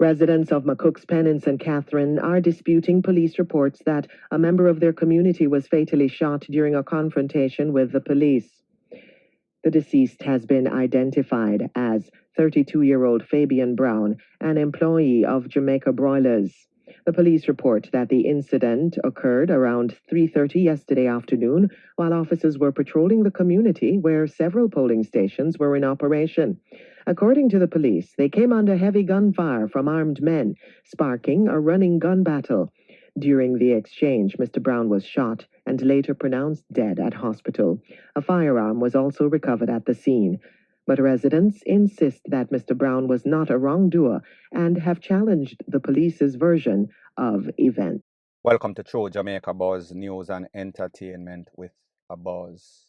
Residents of McCook's Pen in St. Catherine are disputing police reports that a member of their community was fatally shot during a confrontation with the police. The deceased has been identified as 32-year-old Fabian Brown, an employee of Jamaica Broilers. The police report that the incident occurred around 3:30 yesterday afternoon while officers were patrolling the community where several polling stations were in operation. According to the police, they came under heavy gunfire from armed men, sparking a running gun battle. During the exchange, Mr. Brown was shot and later pronounced dead at hospital. A firearm was also recovered at the scene. But residents insist that Mr. Brown was not a wrongdoer and have challenged the police's version of events. Welcome to True Jamaica Buzz, news and entertainment with a buzz.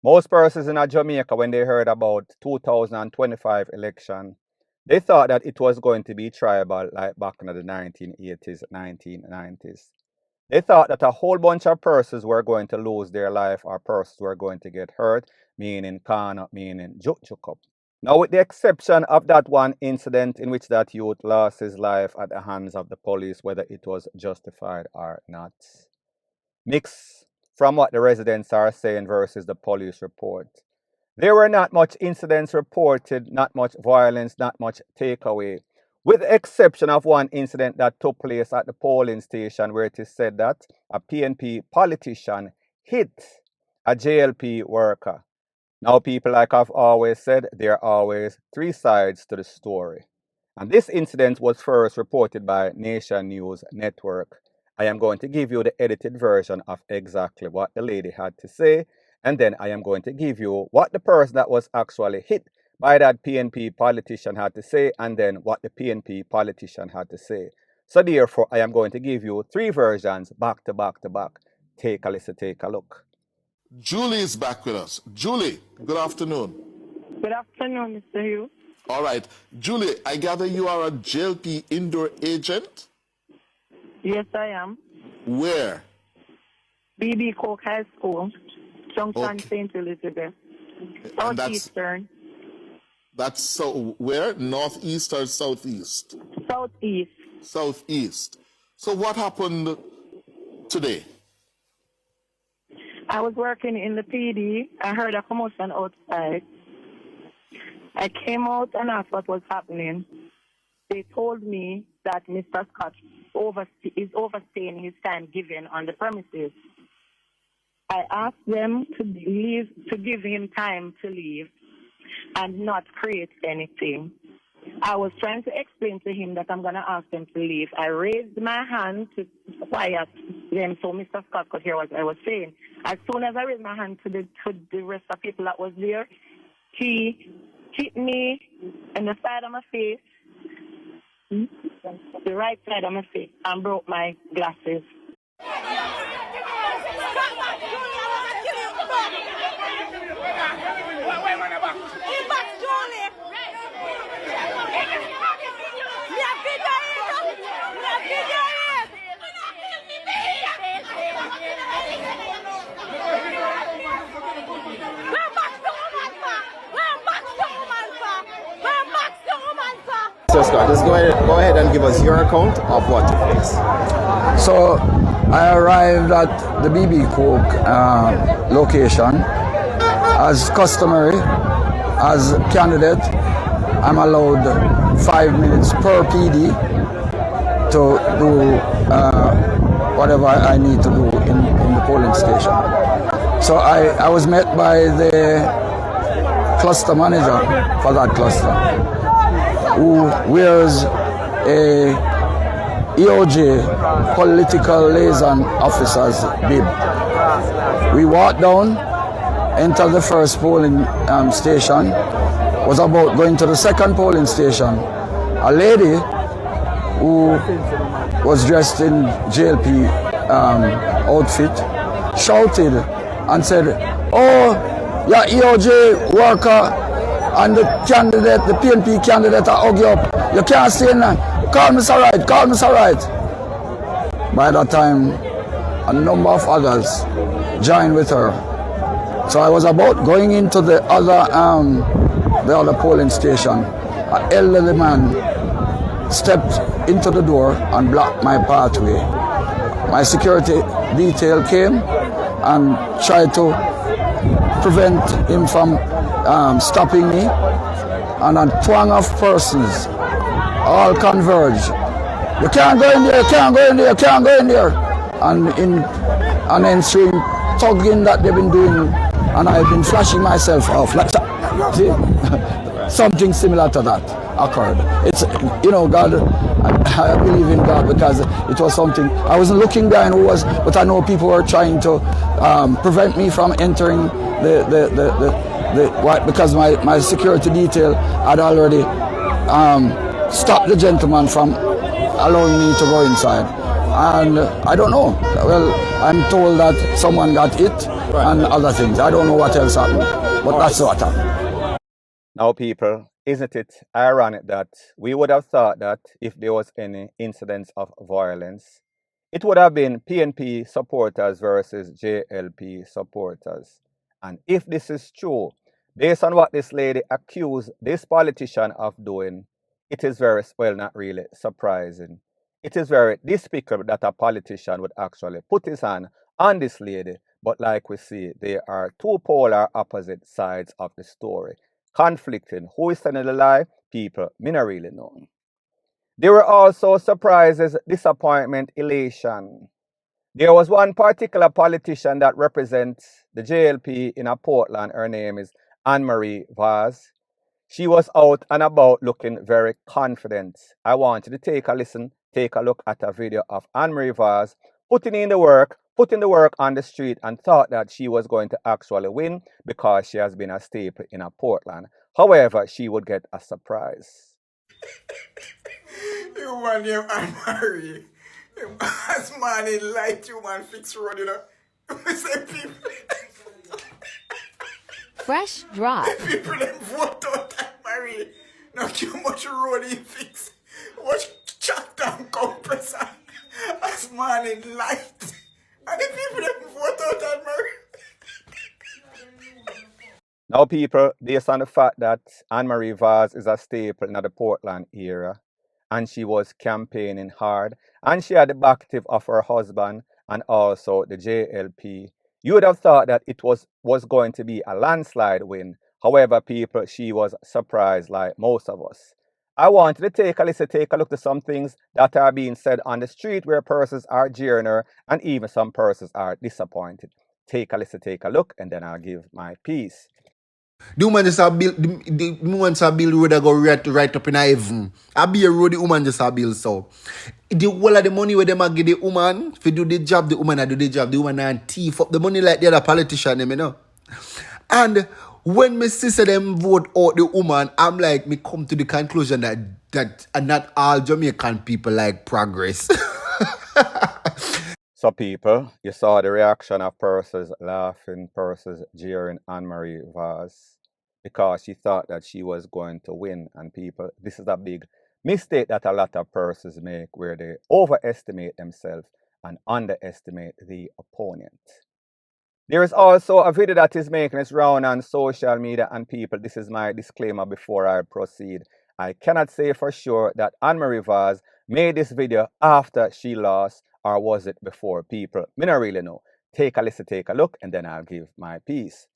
Most persons in Jamaica, when they heard about 2025 election, they thought that it was going to be tribal like back in the 1980s, 1990s. They thought that a whole bunch of persons were going to lose their life or persons were going to get hurt, meaning Kana, meaning Juk. Now, with the exception of that one incident in which that youth lost his life at the hands of the police, whether it was justified or not. Mixed from what the residents are saying versus the police report. There were not much incidents reported, not much violence, not much takeaway, with the exception of one incident that took place at the polling station where it is said that a PNP politician hit a JLP worker. Now, people, like I've always said, there are always three sides to the story. And this incident was first reported by Nation News Network. I am going to give you the edited version of exactly what the lady had to say. And then I am going to give you what the person that was actually hit by that PNP politician had to say, and then what the PNP politician had to say. So therefore, I am going to give you three versions back to back to back. Take a listen, take a look. Julie is back with us. Julie, good afternoon. Good afternoon, Mr. Hugh. All right. Julie, I gather you are a JLP indoor agent? Yes, I am. Where? BB Coke High School, Junction Okay. St. Elizabeth. And Southeastern. That's so where? Northeast or southeast? Southeast. Southeast. So what happened today? I was working in the PD. I heard a commotion outside. I came out and asked what was happening. They told me that Mr. Scott is overstaying his time given on the premises. I asked them to leave, to give him time to leave and not create anything. I was trying to explain to him that I'm going to ask him to leave. I raised my hand to quiet them so Mr. Scott could hear what I was saying. As soon as I raised my hand to the rest of the people that was there, he hit me in the side of my face, the right side of my face, and broke my glasses. So Scott, just go ahead and give us your account of what took place. So I arrived at the BB Coke location. As customary, as candidate, I'm allowed 5 minutes per PD to do whatever I need to do in the polling station. So I was met by the cluster manager for that cluster, who wears a EOJ political liaison officer's bib. We walked down, entered the first polling station, was about going to the second polling station. A lady who was dressed in JLP outfit shouted and said, "Oh, your EOJ worker and the candidate, the PNP candidate, I hug you up. You can't stay in there. Call Mr. Wright, call Mr. Wright." By that time, a number of others joined with her. So I was about going into the other polling station. An elderly man stepped into the door and blocked my pathway. My security detail came and tried to prevent him from stopping me, and a twang of persons all converge. You can't go in there, you can't go in there, you can't go in there. And ensuing tugging that they've been doing, and I've been flashing myself off like that. See? Something similar to that occurred. It's, you know, God, I believe in God because it was something, I wasn't looking behind who was, but I know people were trying to prevent me from entering because my security detail had already stopped the gentleman from allowing me to go inside. And I don't know. Well, I'm told that someone got hit and other things. I don't know what else happened, but that's what happened. Now, people, isn't it ironic that we would have thought that if there was any incidents of violence, it would have been PNP supporters versus JLP supporters. And if this is true, based on what this lady accused this politician of doing, it is very, well, not really surprising. It is very despicable that a politician would actually put his hand on this lady, but like we see, there are two polar opposite sides of the story, conflicting. Who is telling the lie? People, me not really know. There were also surprises, disappointment, elation. There was one particular politician that represents the JLP in a Portland. Her name is Anne-Marie Vaz. She was out and about looking very confident. I want you to take a listen, take a look at a video of Anne-Marie Vaz putting the work on the street, and thought that she was going to actually win because she has been a staple in a Portland. However, she would get a surprise. You want your Anne-Marie. As man in light, you man fix road, you know. We say people. Fresh drop. People them vote out Anne-Marie. Now too much road he fix. Watch chat down compressor. As man in light. And the people them vote out Anne-Marie. Now, people, based on the fact that Anne-Marie Vaz is a staple in the Portland area, and she was campaigning hard, and she had the backing of her husband and also the JLP, you would have thought that it was going to be a landslide win. However, people, she was surprised like most of us. I wanted to take a look at some things that are being said on the street where persons are jeering her and even some persons are disappointed. Take a listen, take a look, and then I'll give my piece. The woman just a build, the woman just a build road that go right up in heaven. I be a road the woman just a build so. The whole of the money where them a give the woman, if you do the job, the woman a do the job. The woman a thief up the money like the other politician, you know. And when my sister them vote out the woman, I'm like, me come to the conclusion that not all Jamaican people like progress. So, people, you saw the reaction of persons laughing, persons jeering Anne-Marie Vaz because she thought that she was going to win. And people, this is a big mistake that a lot of persons make where they overestimate themselves and underestimate the opponent. There is also a video that is making its round on social media, and people, this is my disclaimer before I proceed. I cannot say for sure that Anne-Marie Vaz made this video after she lost, or was it before? People, me not really know. Take a listen, take a look, and then I'll give my piece.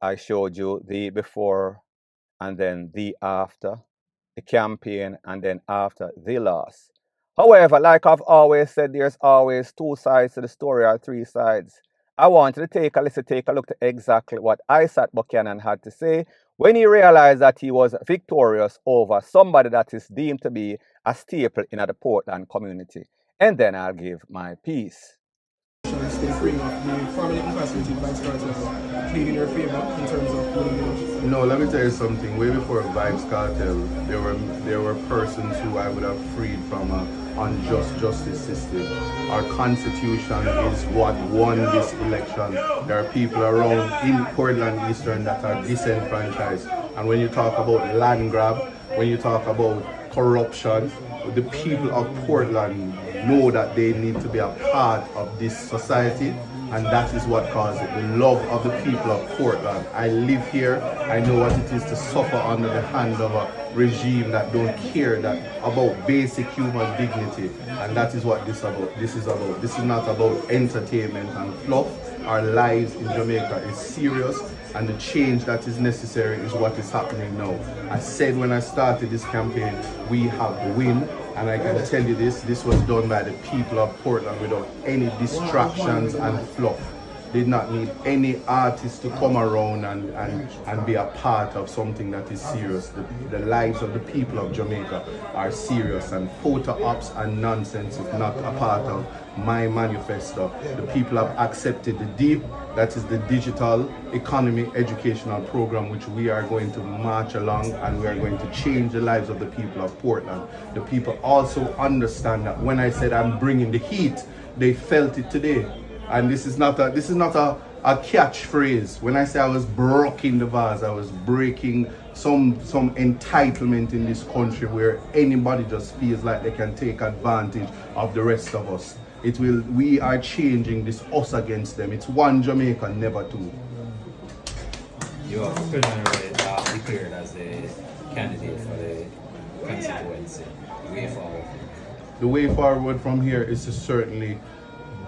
I showed you the before and then the after. the campaign, and then after the loss. However, like I've always said, there's always two sides to the story, or three sides. I wanted to take a look to exactly what ISAT Buchanan had to say when he realized that he was victorious over somebody that is deemed to be a staple in the Portland community. And then I'll give my piece. Stay free of the prominent capacity Vybz Kartel plead in your favor in terms of voting. No, let me tell you something. Way before Vybz Kartel, there were persons who I would have freed from an unjust justice system. Our constitution is what won this election. There are people around in Portland Eastern that are disenfranchised. And when you talk about land grab, when you talk about corruption, the people of Portland know that they need to be a part of this society, and that is what caused it. The love of the people of Portland. I live here. I know what it is to suffer under the hand of a regime that don't care about basic human dignity, and that is what this is about. This is not about entertainment and fluff. Our lives in Jamaica is serious, and the change that is necessary is what is happening now. I said when I started this campaign, we have the win, and I can tell you this was done by the people of Portland without any distractions and fluff. Did not need any artists to come around and be a part of something that is serious. The lives of the people of Jamaica are serious, and photo ops and nonsense is not a part of my manifesto. The people have accepted the DEEP, that is the Digital Economy Educational Program, which we are going to march along, and we are going to change the lives of the people of Portland. The people also understand that when I said I'm bringing the heat, they felt it today. And this is not a catchphrase. When I say I was breaking the vase, I was breaking some entitlement in this country where anybody just feels like they can take advantage of the rest of us. We are changing this us against them. It's one Jamaica, never two. You are preliminarily declared as a candidate for the constituency. Way forward. The way forward from here is to certainly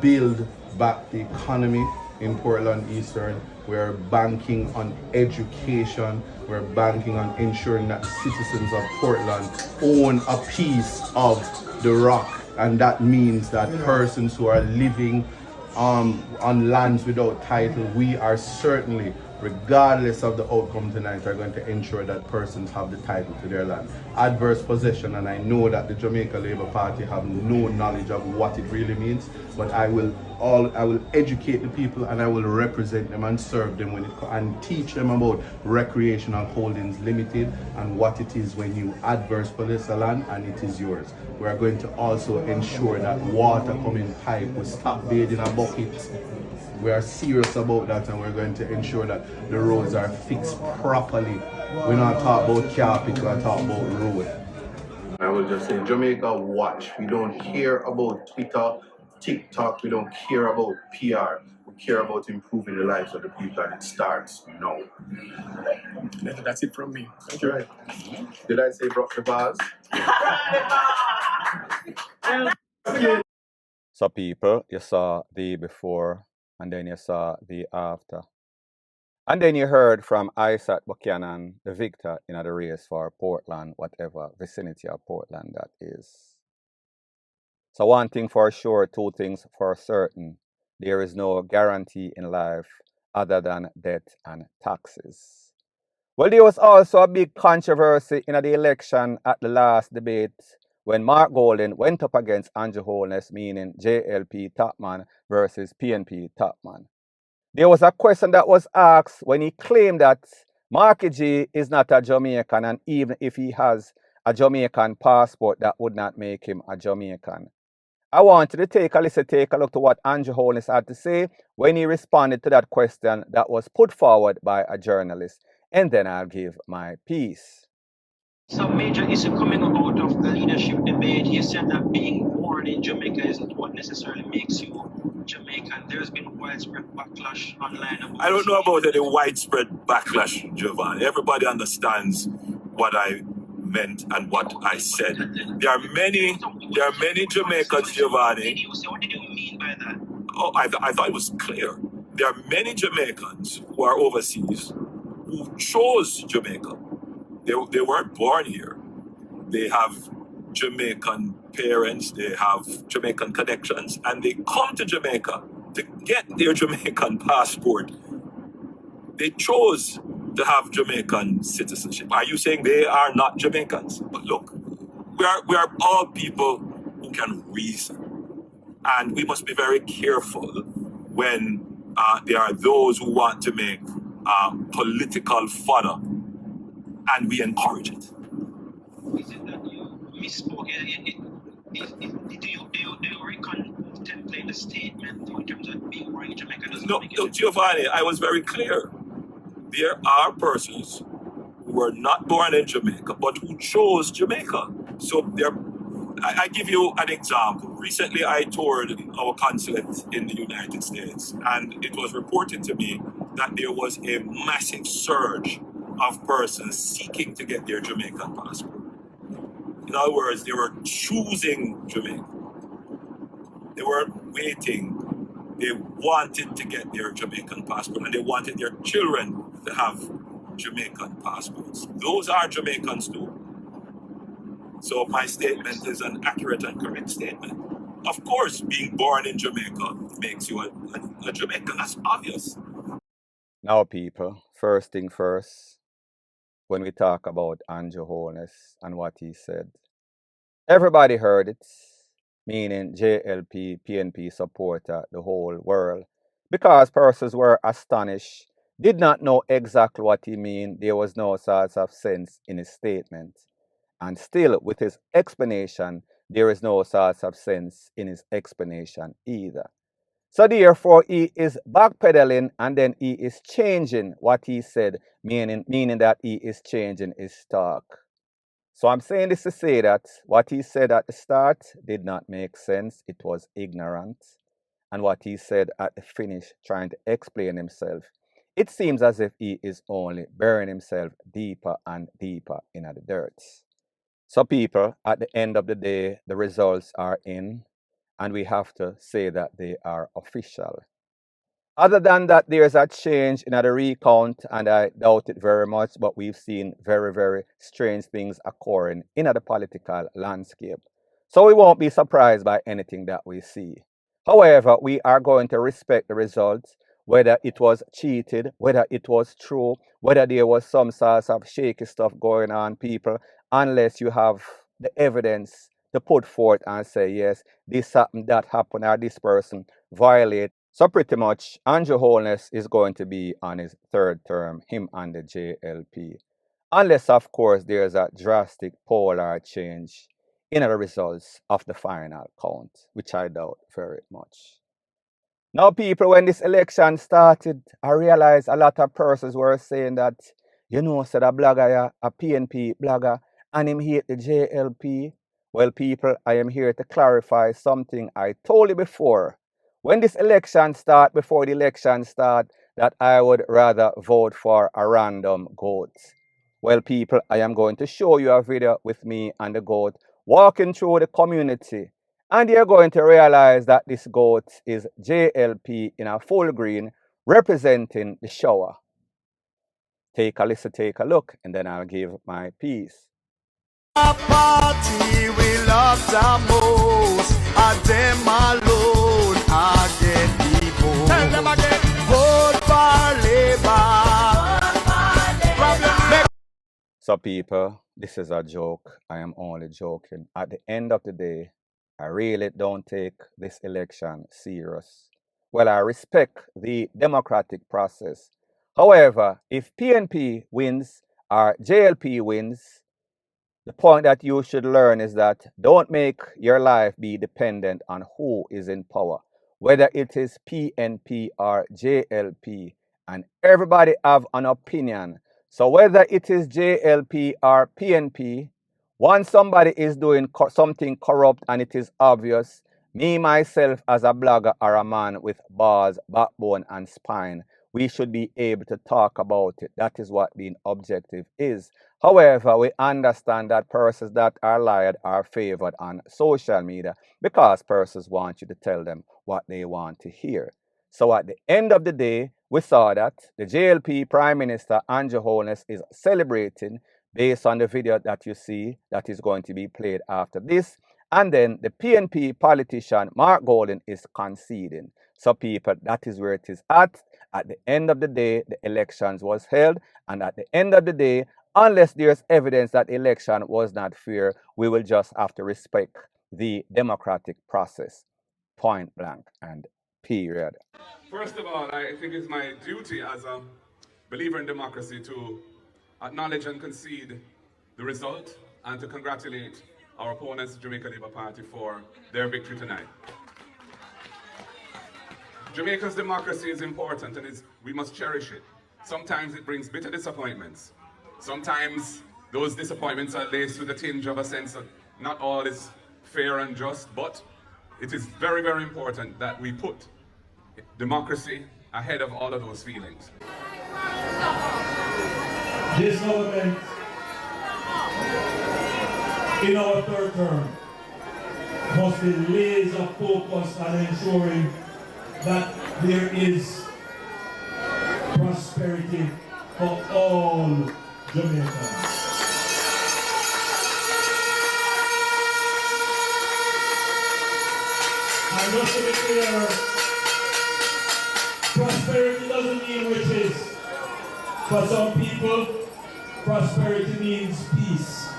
build back the economy in Portland Eastern. We're banking on education. We're banking on ensuring that the citizens of Portland own a piece of the rock. And that means that persons who are living on lands without title, we are certainly, regardless of the outcome tonight, are going to ensure that persons have the title to their land. Adverse possession, and I know that the Jamaica Labour Party have no knowledge of what it really means, but I will educate the people, and I will represent them and serve them and teach them about recreational holdings limited and what it is when you adverse possess a land and it is yours. We are going to also ensure that water coming pipe will stop bathing a bucket. We are serious about that, and we're going to ensure that the roads are fixed properly. We're not talking about carpet, we're talking about road. I will just say, Jamaica, watch. We don't care about Twitter, TikTok, we don't care about PR. We care about improving the lives of the people, and it starts now. That's it from me. Thank you. Right. Did I say Brock the Vaz? So people, you saw the before, and then you saw the after. And then you heard from ISAT Buchanan, the victor in the race for Portland, whatever vicinity of Portland that is. So one thing for sure, two things for certain. There is no guarantee in life other than death and taxes. Well, there was also a big controversy in the election at the last debate when Mark Golden went up against Andrew Holness, meaning JLP Topman versus PNP Topman. There was a question that was asked when he claimed that Marky G is not a Jamaican, and even if he has a Jamaican passport, that would not make him a Jamaican. I want you to take a look to what Andrew Holness had to say when he responded to that question that was put forward by a journalist, and then I'll give my piece. Some major issue coming out of the leadership debate. He said that being born in Jamaica isn't what necessarily makes you Jamaican. There's been widespread backlash online. I don't know about any widespread backlash, Giovanni. Everybody understands what I meant and what I said. There are many Jamaicans, Giovanni. What did you mean by that? Oh, I thought it was clear. There are many Jamaicans who are overseas who chose Jamaica. They weren't born here. they have Jamaican parents, they have Jamaican connections, and they come to Jamaica to get their Jamaican passport. They chose to have Jamaican citizenship. Are you saying they are not Jamaicans? But look, we are all people who can reason, and we must be very careful when there are those who want to make political fodder, and we encourage it. Is it that you misspoke? Do you contemplate the statement in terms of being born in Jamaica? No, Giovanni, I was very clear. There are persons who were not born in Jamaica, but who chose Jamaica. So I give you an example. Recently, I toured our consulate in the United States, and it was reported to me that there was a massive surge of persons seeking to get their Jamaican passport. In other words, they were choosing Jamaica. They weren't waiting. They wanted to get their Jamaican passport, and they wanted their children to have Jamaican passports. Those are Jamaicans too. So my statement is an accurate and correct statement. Of course, being born in Jamaica makes you a Jamaican. That's obvious. Now, people, first thing first, when we talk about Andrew Holness and what he said, everybody heard it, meaning JLP, PNP supporter, the whole world, because persons were astonished, did not know exactly what he mean. There was no sort of sense in his statement. And still, with his explanation, there is no sort of sense in his explanation either. So therefore, he is backpedaling and then he is changing what he said, meaning that he is changing his talk. So I'm saying this to say that what he said at the start did not make sense. It was ignorant. And what he said at the finish, trying to explain himself, it seems as if he is only burying himself deeper and deeper in the dirt. So people, at the end of the day, the results are in, and we have to say that they are official. Other than that, there's a change in the recount, and I doubt it very much, but we've seen very, very strange things occurring in the political landscape. So we won't be surprised by anything that we see. However, we are going to respect the results, whether it was cheated, whether it was true, whether there was some sort of shaky stuff going on, people, unless you have the evidence to put forth and say, yes, this happened, that happened, or this person violated. So pretty much, Andrew Holness is going to be on his third term, him and the JLP. Unless, of course, there's a drastic polar change in the results of the final count, which I doubt very much. Now, people, when this election started, I realized a lot of persons were saying that, said a blogger, a PNP blogger, and him hate the JLP. Well, people, I am here to clarify something I told you before. When this election start, before the election start, that I would rather vote for a random goat. Well, people, I am going to show you a video with me and the goat walking through the community. And you're going to realize that this goat is JLP in a full green, representing the shower. Take a listen, take a look, and then I'll give my piece. A party we love the most, and them alone again people. Tell them again, vote for Labour. So people, this is a joke. I am only joking. At the end of the day, I really don't take this election serious. Well, I respect the democratic process. However, if PNP wins or JLP wins, the point that you should learn is that don't make your life be dependent on who is in power, whether it is PNP or JLP, and everybody have an opinion. So whether it is JLP or PNP, once somebody is doing something corrupt and it is obvious, me, myself, as a blogger or a man with balls, backbone, and spine, we should be able to talk about it. That is what being objective is. However, we understand that persons that are lied are favored on social media because persons want you to tell them what they want to hear. So at the end of the day, we saw that the JLP Prime Minister Andrew Holness is celebrating based on the video that you see that is going to be played after this. And then the PNP politician, Mark Golding, is conceding. So people, that is where it is at. At the end of the day, the elections was held. And at the end of the day, unless there's evidence that the election was not fair, we will just have to respect the democratic process. Point blank and period. First of all, I think it's my duty as a believer in democracy to acknowledge and concede the result and to congratulate our opponents, the Jamaica Labour Party, for their victory tonight. Jamaica's democracy is important and we must cherish it. Sometimes it brings bitter disappointments. Sometimes those disappointments are laced with a tinge of a sense that not all is fair and just, but it is very, very important that we put democracy ahead of all of those feelings. This government, in our third term, must be laser focused on ensuring that there is prosperity for all Jamaicans. And just to be clear, prosperity doesn't mean riches. For some people, prosperity means peace.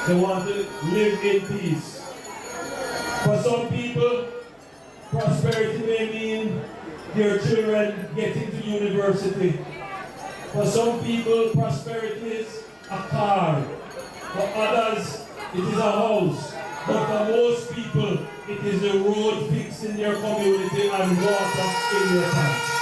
They want to live in peace. For some people, prosperity may mean their children getting to university. For some people, prosperity is a car. For others, it is a house. But for most people, it is a road fixed in their community and water in their pipes.